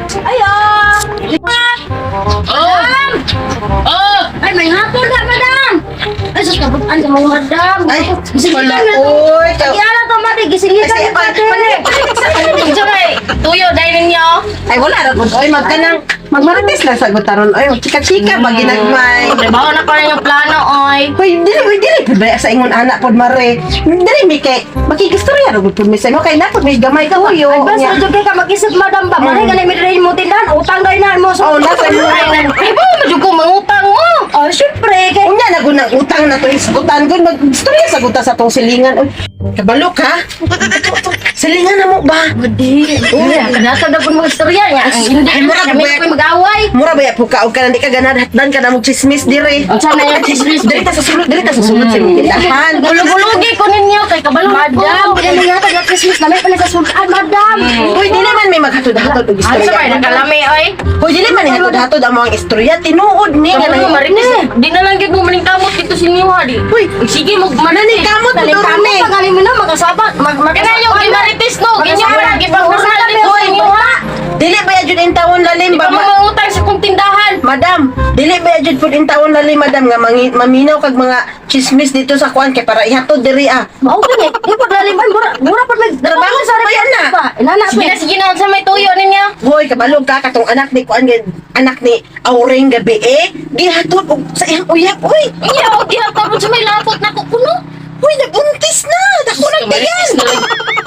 Ayo! Madam! Ay, may hapon na, madam! Ay, sus, kabutan ka mga madam! Ay, Gisilikan wala, na to! oy, Kaya to, mati, gisilikan Kasi, na to! Tuyo, dahil ninyo. Ay, wala na po. Oy, magmarites lang sa gutaron. Oy, chika-chika, ba ginagmay. Trabaho na ko na yung plano, oy. Hoy, dili, pabaya sa ingon anak pod mare. Dili, mi kay, makikistorya ro pod mi sa imo. Kay napod may gamay ka huyo. Ay, basta na kay ka mag-isip, madam ba? Maray ka na may mo tindahan, utang daw na mo. Oh, nasa mo. Ay, ba, medyo ko mangutang mo. Oh, syempre, kay... Unya na gunang utang na to isgutan gud magstorya sa guta sa tong silingan. Oy, kabalo ka? Silingan na mo ba? Madi. Uy, kanasa na po mga istorya niya. Hindi Ay, mura kami ba- ko mag-away. Mura ba ya po ka og ka di ka ganad hatdan ka na mo chismis dire. Ang sana yung chismis. Dili ta sa sulod sa imong tindahan. Bulog-bulugi ko ninyo kay kabalo ko. Madam, pinili nga taga Christmas na may pala sa sultan, madam. Hoy, dili man may maghatod-hatod og Ano sa istorya. may nakalami, oy? Hoy, dili man hatod-hatod ang mga istorya. Tinuod ni nga Kabalo na marites. Di na lang gid mo maning kamot dito sa inyo ha di. Uy, Sige mo manani kamot mo Kamu dorami. pagaling mo na, magkasabat. Kana yung gimarites no, ganyan mo lagi pang usalan dito sa inyo ha. Dili ba jud in tawon lalim Di ba? ba mangutang sa kong tindahan? Madam, dili ba jud pud in tawon lalim madam nga maminaw kag mga chismis dito sa kuan kay para ihatod diri ah. Mao gani, di paglaliman mura pa may Trabaho sa bayan na. Inana Sige na sa may tuyo ninyo. Hoy, kabalog ka katong anak ni kuan anak ni Aureng gabi gihatod og sa iyang uyab. Uy, Iya, o di tapos sa may lapot na kukuno. hoy nabuntis na. Dako na tiyan.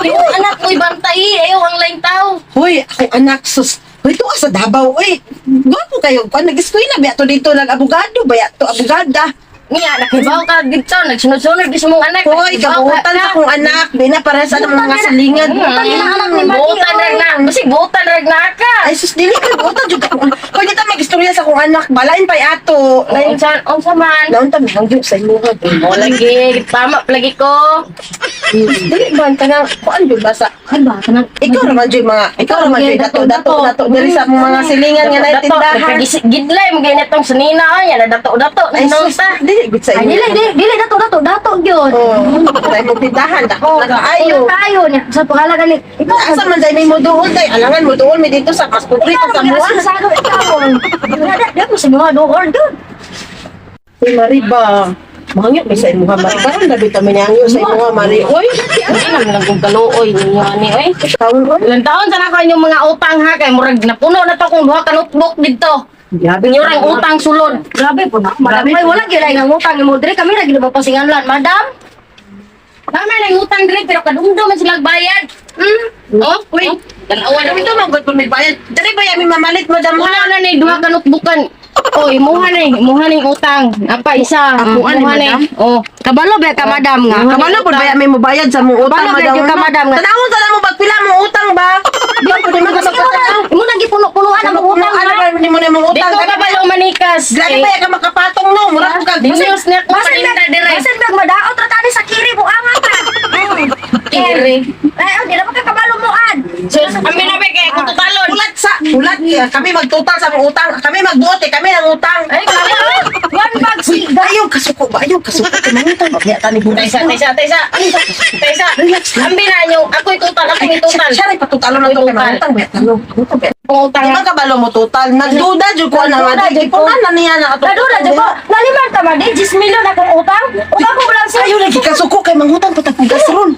Yung anak mo'y bantay, ayaw ang laing tao. Hoy, akong anak sus. Hoy, tuwa sa Davao. Uy, gwapo kayo. Kuan nag-eskwela ba to dito nag-abogado ba to abogada. Nga, nakibaw ka dito, nagsunod-sunod di sa mong anak. Hoy, kabutan sa akong anak. Di na para sa mga silingan. Butan yun ang anak ni Mati, Butan oy. rag na. Basi butan rag na ka. Ay, sus, dili ka butan jud ako. Hoy, dito mag-istorya sa akong anak. Balain pa'y ato. Lain Unsa man. naon ta mahangyo sa imo. O lagi, tama lagi ko. Dili man kanang kuan jud ba sa Ay ba, kanang ikaw naman jud ikaw naman jud dato diri sa mga silingan nga naitindahan. Gidlay mo ganitong sunina nya na dato-dato Ay, na sus, ta. dili gud sa Ay, imo. dili dato gyud. Oh, dahil mo tindahan, dako na kaayo. Kayo niya. Sa pangalaga ni ikaw. Asa man dahil may mo doon, dahil alangan mo doon, may dito sa mas puprito sa Ikaw, mua. sa ano ikaw. Di mo sa mga doon doon. Uy, Mariba, mahangyo may sa imo ha, Mariba. Parang labi kami niyangyo sa imo ha, Mari. Uy, Hindi naman lang kong kaluoy ninyo ani oy. tawon ko. Ilang taon sana ko inyong mga utang ha kay murag napuno na to kung duha ka notebook dito. Grabe Inyo rang utang sulod. Grabe po na. Madam, ay wala gyud ay nang utang mo dire kami lagi na pasinganlan, madam. Tama na yung utang dire pero kadumdum man sila bayad. Oh, uy. Dalawa na Ito magod po may bayad. Dali ba yamin mamalit, madam ha? Wala na ni duha ka notebookan. Oy, imuha ni utang. Apa isa? Ako, ani, Imuha ni. madam? Oh. Kabalo ba ka madam nga? Kabalo po ba yamin mo bayad sa mong utang, Kabalo, madam? medyo ka, madam, nga. Tanawon sa mo, bagpila mo utang ba? Di ako di magkasapatan. Imo nang gipuno-punuan ang utang. Ano ba hindi mo na mong utang? Dito ka ba yung manikas? Grabe ba yan ka makapatong no? Mura ko ka. Dinews na ko Basin paninda dire. Basin bag madaot ra tani sa kiri mo anga ka. Kiri. Ay, di na ka kabalo mo ad. So, kami na ba kaya kung tutalon? Ulat kami magtutal sa mga utang. Kami magbuot kami ang utang. Ay, kami One bag si Ayaw kasuko ba? Ayaw kasuko. Kumangutang ba? Kaya tani buhay Tesa. Ambi na nyo. Ako'y tutal. Ako'y tutal. Siya rin patutalo na ito. Kaya mangutang ba? Mangutang ba? Pangutang. Di ba kabalo mo total? Nagduda dyan ko na nga. Nagduda, Di po na niya na ito. Nadura jud ko. Naliman ka man di 10 million akong utang. Utang ko lang sa Ayaw lagi kasuko. Kaya mangutang patapugas ron.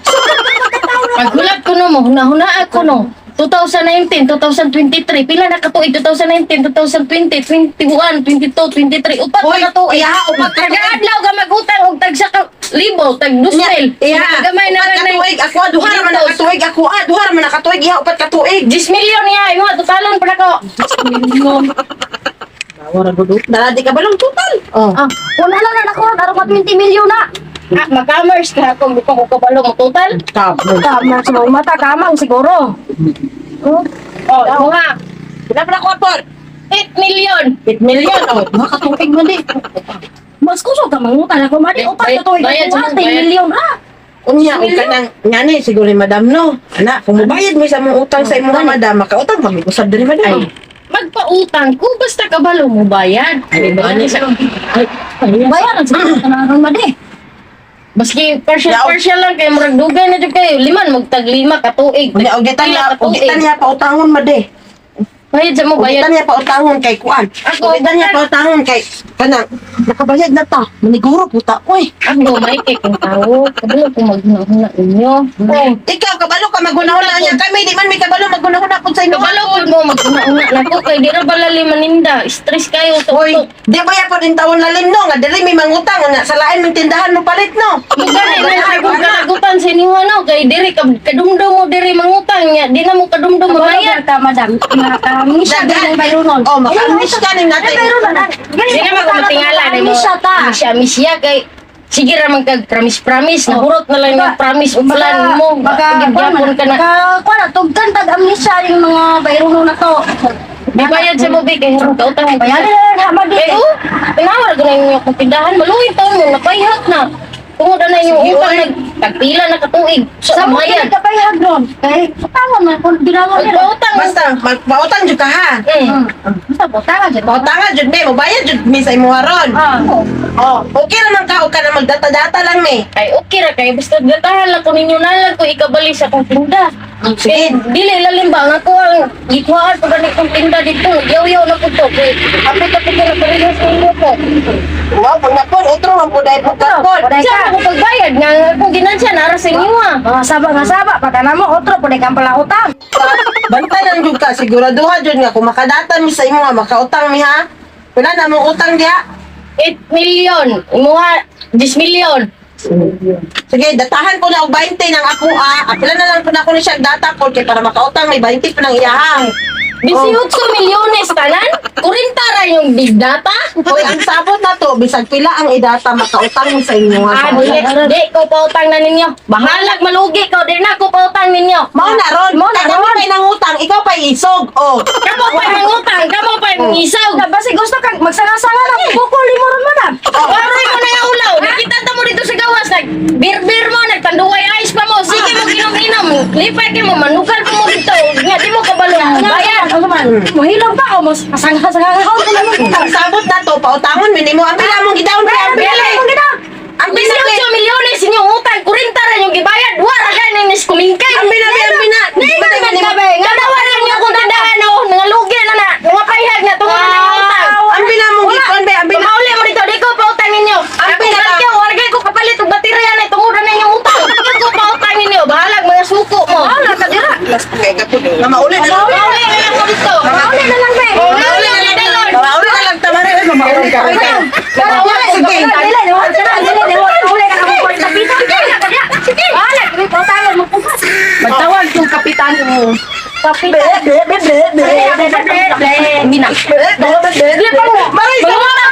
Paghulat ko no mo. Hunahunaan ko no. 2019, 2023. Pila na katuig? 2019, 2020, 21, 22, 23. Upat Hoy, na katuig. iya, upat ka Kada adlaw ka mag-utang og tag sa libo, tag 2,000. Iya. Gamay na Upat lang katuig. Ako, duha naman nakatuig. Ako, duha naman nakatuig. Iya, upat katuig. 10 million niya. Imo, tutalon pa na ko. Naladi ka ba lang total? Oh. Ah, wala lang na ako aron 20 million na. Ah, mag-commerce ka kung buka ko kabalo mo total. Tapos. Tama sa mga mata kamang siguro. Oh, imo nga. Pila pa na ko, Apor? 8 million. 8 million. Oh, mga katuig mo di. Mas kusog ka mangutang ako madi upat ka to. Bayad, 20 bayad. million ah. Unya, ang kanang, ngani, siguro ni madam, no? Anak, kung mabayad mo sa mong utang sa imong madam, makautang, mag-usap din ni madam. Magpautang ko basta kabalo mo bayad. Ay, ba ni sa Bayaran sa kanang madi. Maski partial lang kay murag dugay na jud kayo. Liman magtag 5 ka tuig. Unya, og gitan niya, Pila ka tuig. pautangon, made. Bayad sa mo, Ulitan bayad. niya pautangon kay Kuan. Ako, Ulitan niya pautangon kay kanang nakabayad na ta. Maniguro puta oy. Ako, may kay kong tao. Kabalo ko maghuna-huna ninyo. Oh, Ikaw kabalo ka magunahuna niya kami di man may kabalo magunahuna pud sa inyo. kabalo po mo maghuna-huna na ko. Kay di ra balali maninda. Stress kayo. Oy, Tuk-tuk. di ba ya po din tawon lalim no nga dili may mangutang nga sa lain ng tindahan mo palit no. Gani na sa kong kalagutan sa inyo ano. Kay diri kadumdum mo diri mangutang niya. Di na mo kadumdum mabayad. ka, madam. Nakakamisya din ang bayronon. Oh, makamiss ka ning natin. Di na magkatingala ni mo. Misya ta. Misya kay sige ra man kag promise na hurot na lang yung promise o plan mo. Pagigapon ka na. Kuha na, tugkan tag amnesia yung mga bayronon na to. Di bayad sa mo kay harong ka utang. Bayaran, hama din. Pero, tinawar ko na yung inyong tindahan. Maluwin taon mo, napayhat na. Tungod na yung Sige, utang, oy. nagpila na katuig. So, Sa mga bayad. kapayhag nun. Kaya, utangan man, kung binawan nila. Pagpautang. Basta magpautang jud ka ha. Basta, utangan dyan. Pautangan jud me, mobayad jud mi sa imo haron. Oh, okay naman ka o ka na magdata-data lang me. Ay, okay ra kayo. Basta gatahan lang ko ninyo na lang ko ikabalik sa kong tinda. Sige. Dili lalim ba nga ko ang ikuhaan ko ganit kong tinda dito. Yaw-yaw na po to. Kaya, apit na po ko na parehas sa inyo po. Wow, pag napon utro man pud ay pagkakon. Diyan ako pagbayad nga kung ginansya nara sa inyo ha. Mga saba, pagka na mo, otro, pwede kang pala utang. Bantayan jud ka siguraduha jud nga kung makadata mi sa imo nga makautang mi ha. Wala na mo utang diha. 8 million. Imuha 10 million. Sige, datahan ko na og 20 ng ako Apila na lang po na ako ni siya data ko kay para makautang may 20 pa ng iyahang. 18 milyones tanan? 40 ra yung big data? Hoy, ang sabot na to, bisag pila ang idata makautang mo sa inyo nga. Di ko pautang na ninyo. Bahalag malugi ko. Di na ko pautang ninyo. Mao na ron. Mao na Kaya ron. kami nang utang, ikaw pa isog. Oh. Kamo pa mangutang. Kamo pa isaw. Basi gusto kang magsanga-sanga lang, kukuli mo ron, madam. Waroy mo na yung ulaw. Nakita ta mo dito sa gawas. Nag-beer mo. Nagtanduway ice pa mo. Sige mo inom-inom. Lipay ka mo. Manugal pa mo dito. Nga di mo kabalo. Bayan. Ano man, mahilong pa ako, mas masanga-sanga ka ako naman. Ang sabot na to, pautangon minimo ang pila mong gidaon kay ang pila. Ang 18 pila milyones inyong utang. 40 ra yung gibayad. Wara ka na nis kumingkay. ang pila. Kadawaran niyo kung tindahan o. Nangalugi na na. Nangapayhag na. Tungod na ng utang. Ang pila mong gikon be, ang pila. Mauli mo dito, di ko pautang ninyo. Ang pinaka, wargay ko kapalit og baterya na itong na inyong utang. Di ko pautang ninyo. Bahalag mga suko mo. Nakadira. Na mauli na lang. Mauli na lang mo dito. Mauli na lang, be. Mauli na lang dalon. Mauli na lang tamare. Mauli ka. Sige. Magtawag yung kapitan mo. Be. Binak. Maray sa mga.